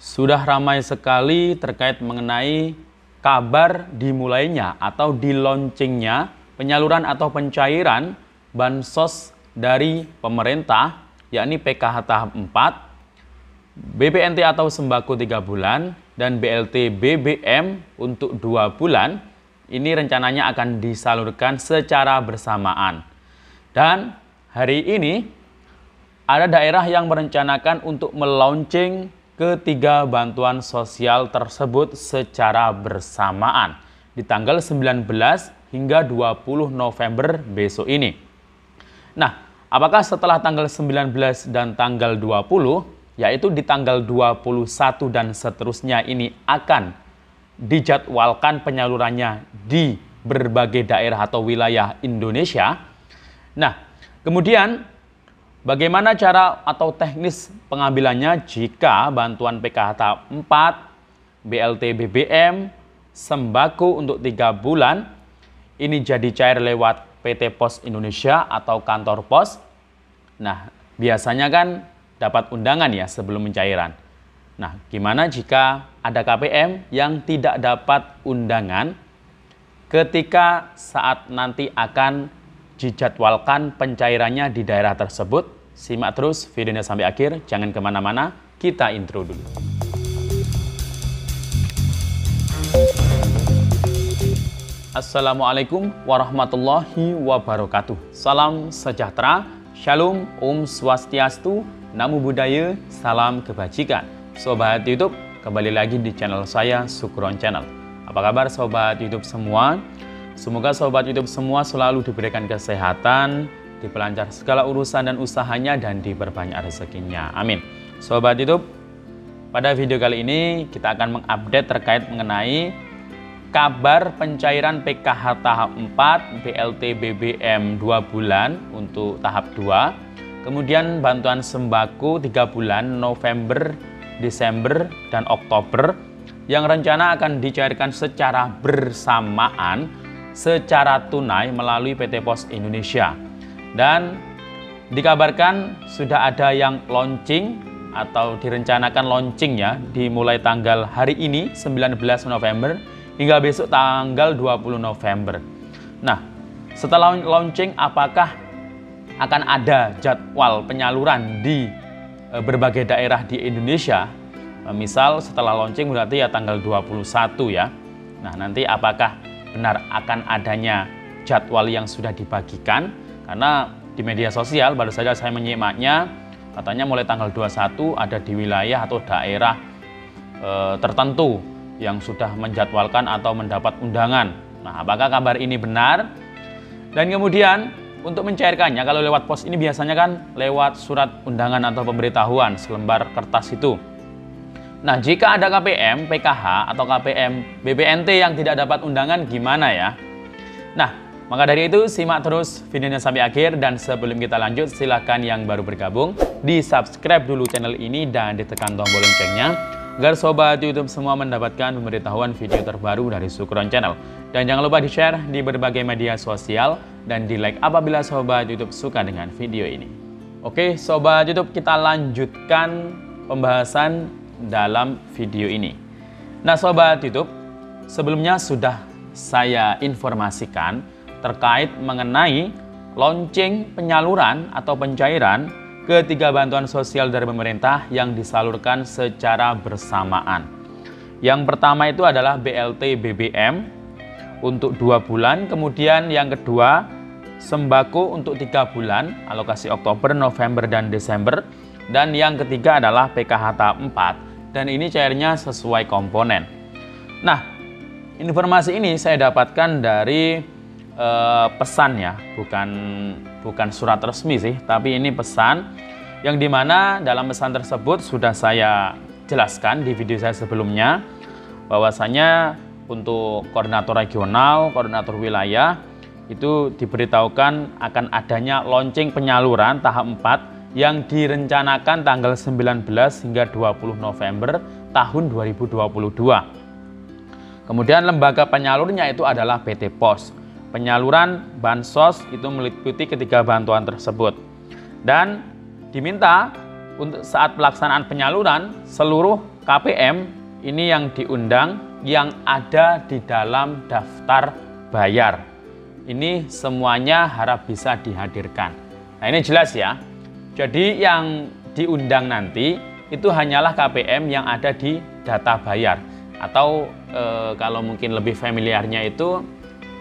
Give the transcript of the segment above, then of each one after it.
Sudah ramai sekali terkait mengenai kabar dimulainya atau di-launchingnya penyaluran atau pencairan bansos dari pemerintah, yakni PKH tahap 4, BPNT atau sembako 3 bulan, dan BLT BBM untuk 2 bulan. Ini rencananya akan disalurkan secara bersamaan. Dan hari ini ada daerah yang merencanakan untuk melaunching ketiga bantuan sosial tersebut secara bersamaan di tanggal 19 hingga 20 November besok ini. Nah, apakah setelah tanggal 19 dan tanggal 20, yaitu di tanggal 21 dan seterusnya ini akan dijadwalkan penyalurannya di berbagai daerah atau wilayah Indonesia? Nah, kemudian bagaimana cara atau teknis pengambilannya jika bantuan PKH tahap 4, BLT BBM, sembako untuk 3 bulan, ini jadi cair lewat PT Pos Indonesia atau kantor pos? Nah, biasanya kan dapat undangan ya sebelum pencairan. Nah, gimana jika ada KPM yang tidak dapat undangan ketika saat nanti akan dijadwalkan pencairannya di daerah tersebut? Simak terus videonya sampai akhir, jangan kemana-mana, kita intro dulu. Assalamualaikum warahmatullahi wabarakatuh. Salam sejahtera, shalom, om swastiastu, namo buddhaya, salam kebajikan. Sobat YouTube, kembali lagi di channel saya, Sukron Channel. Apa kabar sobat YouTube semua? Semoga sobat YouTube semua selalu diberikan kesehatan, dipelancar segala urusan dan usahanya, dan diperbanyak rezekinya. Amin. Sobat YouTube, pada video kali ini kita akan mengupdate terkait mengenai kabar pencairan PKH tahap 4, BLT BBM 2 bulan untuk tahap 2, kemudian bantuan sembako 3 bulan November, Desember, dan Oktober yang rencana akan dicairkan secara bersamaan secara tunai melalui PT Pos Indonesia. Dan dikabarkan sudah ada yang launching atau direncanakan launchingnya dimulai tanggal hari ini 19 November hingga besok tanggal 20 November. Nah, setelah launching apakah akan ada jadwal penyaluran di berbagai daerah di Indonesia? Misal setelah launching berarti ya tanggal 21 ya. Nah, nanti apakah benar akan adanya jadwal yang sudah dibagikan? Karena di media sosial baru saja saya menyimaknya, katanya mulai tanggal 21 ada di wilayah atau daerah tertentu yang sudah menjadwalkan atau mendapat undangan. Nah, apakah kabar ini benar? Dan kemudian untuk mencairkannya, kalau lewat pos ini biasanya kan lewat surat undangan atau pemberitahuan, selembar kertas itu. Nah, jika ada KPM, PKH atau KPM BPNT yang tidak dapat undangan gimana ya? Nah, maka dari itu simak terus videonya sampai akhir, dan sebelum kita lanjut silahkan yang baru bergabung di subscribe dulu channel ini dan ditekan tombol loncengnya agar sobat YouTube semua mendapatkan pemberitahuan video terbaru dari Sukron Channel. Dan jangan lupa di-share di berbagai media sosial dan di-like apabila sobat YouTube suka dengan video ini. Oke, sobat YouTube, kita lanjutkan pembahasan dalam video ini. Nah, sobat YouTube, sebelumnya sudah saya informasikan terkait mengenai launching penyaluran atau pencairan ketiga bantuan sosial dari pemerintah yang disalurkan secara bersamaan. Yang pertama itu adalah BLT BBM untuk 2 bulan, kemudian yang kedua sembako untuk 3 bulan, alokasi Oktober, November, dan Desember, dan yang ketiga adalah PKH tahap 4, dan ini cairnya sesuai komponen. Nah, informasi ini saya dapatkan dari pesan ya, bukan surat resmi sih, tapi ini pesan yang dimana dalam pesan tersebut sudah saya jelaskan di video saya sebelumnya, bahwasanya untuk koordinator regional, koordinator wilayah itu diberitahukan akan adanya launching penyaluran tahap 4 yang direncanakan tanggal 19 hingga 20 November tahun 2022. Kemudian lembaga penyalurnya itu adalah PT Pos. Penyaluran bansos itu meliputi ketiga bantuan tersebut. Dan diminta untuk saat pelaksanaan penyaluran seluruh KPM ini yang diundang yang ada di dalam daftar bayar. Ini semuanya harap bisa dihadirkan. Nah, ini jelas ya. Jadi yang diundang nanti itu hanyalah KPM yang ada di data bayar. Atau kalau mungkin lebih familiarnya itu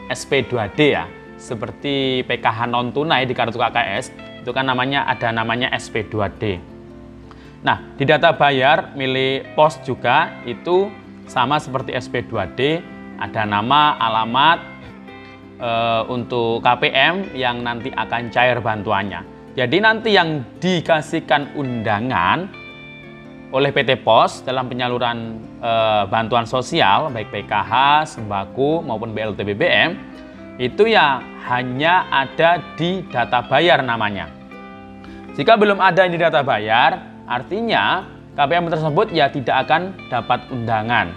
SP2D ya. Seperti PKH non tunai di kartu KKS, itu kan ada namanya SP2D. Nah, di data bayar milik pos juga itu sama seperti SP2D, ada nama, alamat untuk KPM yang nanti akan cair bantuannya. Jadi nanti yang dikasihkan undangan oleh PT Pos dalam penyaluran bantuan sosial, baik PKH, sembako maupun BLT BBM, itu ya hanya ada di data bayar namanya. Jika belum ada di data bayar, artinya KPM tersebut ya tidak akan dapat undangan.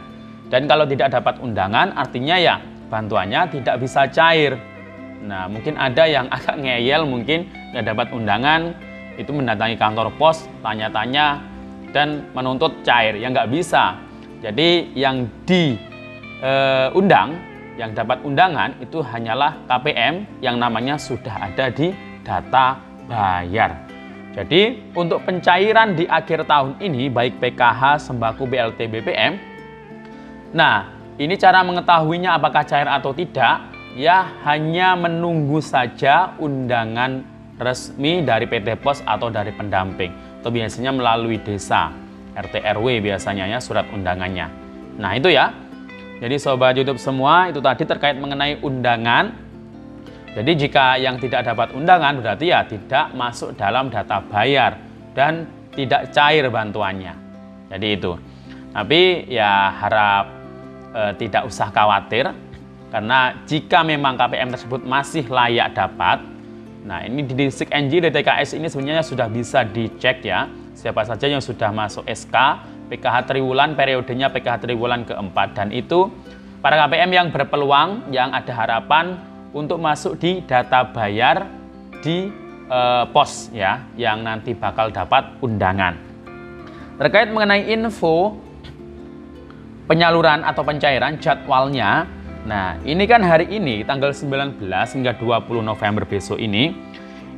Dan kalau tidak dapat undangan, artinya ya bantuannya tidak bisa cair. Nah, mungkin ada yang agak ngeyel, mungkin nggak dapat undangan, itu mendatangi kantor pos, tanya-tanya, dan menuntut cair. Ya nggak bisa. Jadi yang diundang, yang dapat undangan itu hanyalah KPM yang namanya sudah ada di data bayar. Jadi untuk pencairan di akhir tahun ini baik PKH, sembako, BLT, BBM. Nah, ini cara mengetahuinya apakah cair atau tidak, ya hanya menunggu saja undangan resmi dari PT Pos atau dari pendamping. Atau biasanya melalui desa, RT RW biasanya ya surat undangannya. Nah, itu ya. Jadi sobat YouTube semua, itu tadi terkait mengenai undangan. Jadi jika yang tidak dapat undangan berarti ya tidak masuk dalam data bayar dan tidak cair bantuannya. Jadi itu. Tapi ya harap tidak usah khawatir, karena jika memang KPM tersebut masih layak dapat, nah ini di Distrik NG DTKS ini sebenarnya sudah bisa dicek ya, siapa saja yang sudah masuk SK PKH Triwulan, periodenya PKH Triwulan keempat, dan itu para KPM yang berpeluang, yang ada harapan untuk masuk di data bayar di pos ya, yang nanti bakal dapat undangan. Terkait mengenai info penyaluran atau pencairan jadwalnya, nah ini kan hari ini tanggal 19 hingga 20 November besok ini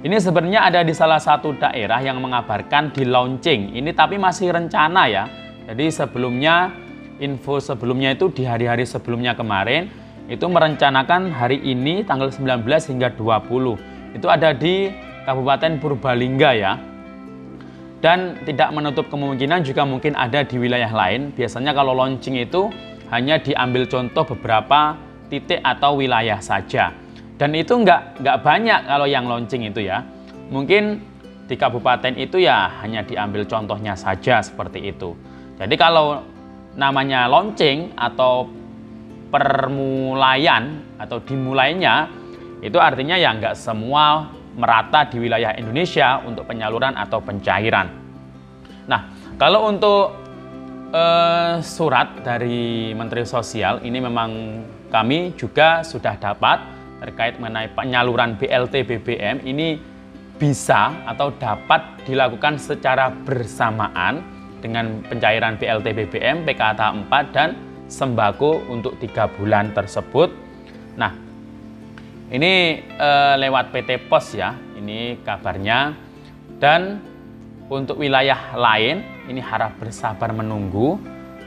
sebenarnya ada di salah satu daerah yang mengabarkan di launching ini, tapi masih rencana ya. Jadi sebelumnya, info sebelumnya itu di hari-hari sebelumnya kemarin itu merencanakan hari ini tanggal 19 hingga 20 itu ada di Kabupaten Purbalingga ya. Dan tidak menutup kemungkinan juga mungkin ada di wilayah lain. Biasanya kalau launching itu hanya diambil contoh beberapa titik atau wilayah saja. Dan itu nggak banyak kalau yang launching itu ya. Mungkin di kabupaten itu ya hanya diambil contohnya saja seperti itu. Jadi kalau namanya launching atau permulaian atau dimulainya, itu artinya ya nggak semua merata di wilayah Indonesia untuk penyaluran atau pencairan. Nah, kalau untuk surat dari Menteri Sosial ini memang kami juga sudah dapat terkait mengenai penyaluran BLT BBM ini bisa atau dapat dilakukan secara bersamaan dengan pencairan BLT BBM, PKH tahap 4 dan sembako untuk 3 bulan tersebut. Nah, ini lewat PT Pos ya, ini kabarnya. Dan untuk wilayah lain, ini harap bersabar menunggu,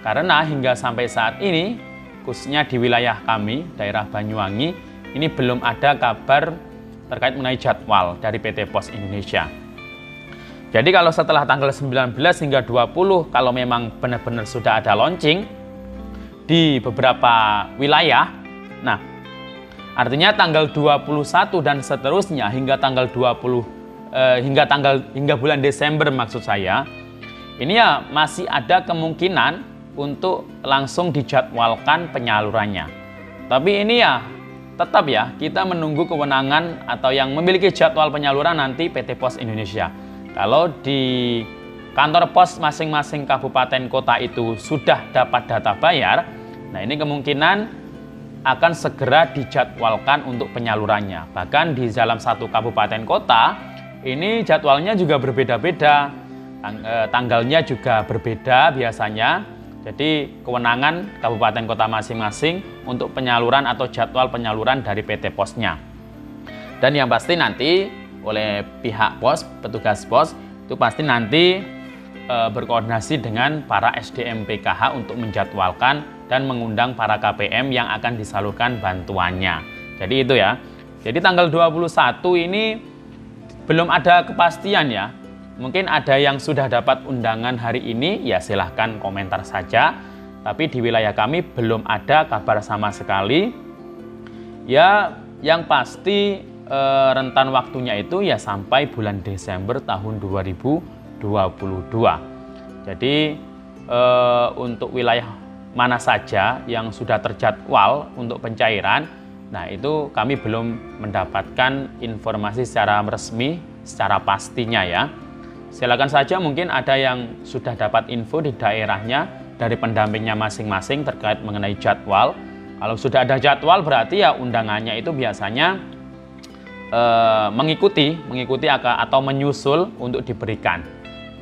karena hingga sampai saat ini, khususnya di wilayah kami, daerah Banyuwangi, ini belum ada kabar terkait mengenai jadwal dari PT Pos Indonesia. Jadi kalau setelah tanggal 19 hingga 20, kalau memang benar-benar sudah ada launching di beberapa wilayah, nah artinya tanggal 21 dan seterusnya hingga tanggal 20 hingga bulan Desember maksud saya, ini ya masih ada kemungkinan untuk langsung dijadwalkan penyalurannya. Tapi ini ya tetap ya kita menunggu kewenangan atau yang memiliki jadwal penyaluran nanti PT Pos Indonesia. Kalau di kantor pos masing-masing kabupaten kota itu sudah dapat data bayar, nah ini kemungkinan akan segera dijadwalkan untuk penyalurannya. Bahkan di dalam satu kabupaten kota, ini jadwalnya juga berbeda-beda. Tanggalnya juga berbeda biasanya. Jadi kewenangan kabupaten kota masing-masing untuk penyaluran atau jadwal penyaluran dari PT Pos-nya. Dan yang pasti nanti oleh pihak pos, petugas pos itu pasti nanti berkoordinasi dengan para SDM PKH untuk menjadwalkan dan mengundang para KPM yang akan disalurkan bantuannya. Jadi itu ya. Jadi tanggal 21 ini belum ada kepastian ya. Mungkin ada yang sudah dapat undangan hari ini, ya silahkan komentar saja. Tapi di wilayah kami belum ada kabar sama sekali. Ya, yang pasti rentan waktunya itu ya sampai bulan Desember tahun 2022. Jadi untuk wilayah mana saja yang sudah terjadwal untuk pencairan, nah itu kami belum mendapatkan informasi secara resmi, secara pastinya ya. Silakan saja mungkin ada yang sudah dapat info di daerahnya dari pendampingnya masing-masing terkait mengenai jadwal. Kalau sudah ada jadwal berarti ya undangannya itu biasanya mengikuti atau menyusul untuk diberikan.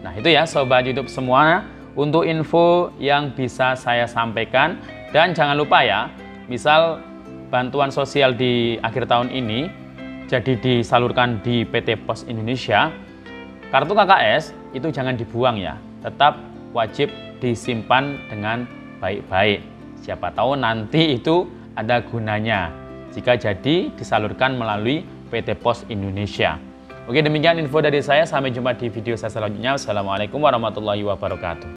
Nah itu ya Sobat YouTube semua untuk info yang bisa saya sampaikan. Dan jangan lupa ya, misal bantuan sosial di akhir tahun ini jadi disalurkan di PT Pos Indonesia, kartu KKS itu jangan dibuang ya, tetap wajib disimpan dengan baik-baik. Siapa tahu nanti itu ada gunanya jika jadi disalurkan melalui PT Pos Indonesia. Oke, demikian info dari saya. Sampai jumpa di video saya selanjutnya. Wassalamualaikum warahmatullahi wabarakatuh.